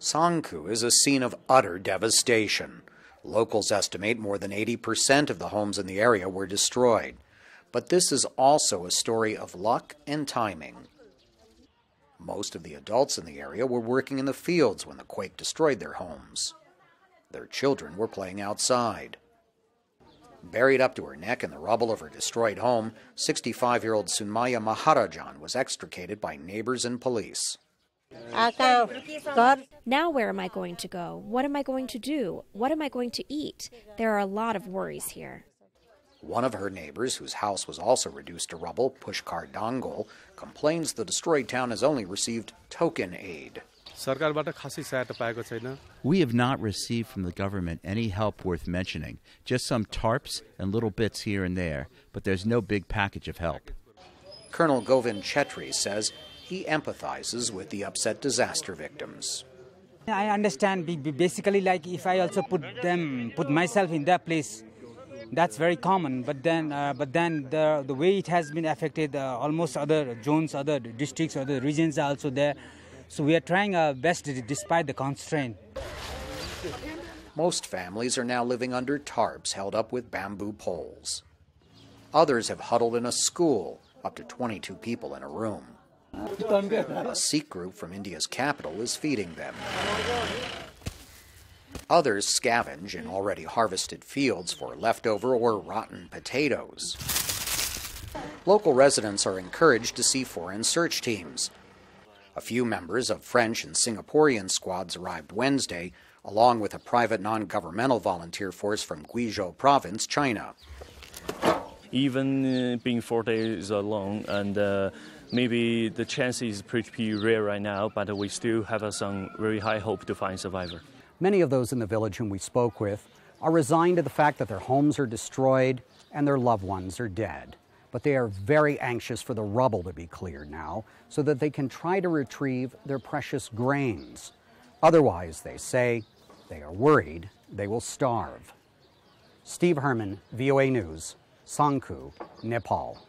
Sankhu is a scene of utter devastation. Locals estimate more than 80% of the homes in the area were destroyed. But this is also a story of luck and timing. Most of the adults in the area were working in the fields when the quake destroyed their homes. Their children were playing outside. Buried up to her neck in the rubble of her destroyed home, 65-year-old Sunmaya Maharajan was extricated by neighbors and police. Now where am I going to go? What am I going to do? What am I going to eat? There are a lot of worries here. One of her neighbors, whose house was also reduced to rubble, Pushkar Dangol, complains the destroyed town has only received token aid. We have not received from the government any help worth mentioning, just some tarps and little bits here and there, but there's no big package of help. Colonel Govind Chetri says he empathizes with the upset disaster victims. I understand, basically, like if I also put myself in their place, that's very common. But then the way it has been affected, almost other zones, other districts, other regions are also there. So we are trying our best despite the constraint. Most families are now living under tarps held up with bamboo poles. Others have huddled in a school, up to 22 people in a room. A Sikh group from India's capital is feeding them. Others scavenge in already harvested fields for leftover or rotten potatoes. Local residents are encouraged to see foreign search teams. A few members of French and Singaporean squads arrived Wednesday, along with a private non-governmental volunteer force from Guizhou province, China. Even being 4 days alone, and maybe the chance is pretty rare right now, but we still have some very high hope to find survivor. Many of those in the village whom we spoke with are resigned to the fact that their homes are destroyed and their loved ones are dead. But they are very anxious for the rubble to be cleared now so that they can try to retrieve their precious grains. Otherwise, they say, they are worried they will starve. Steve Herman, VOA News, Sankhu, Nepal.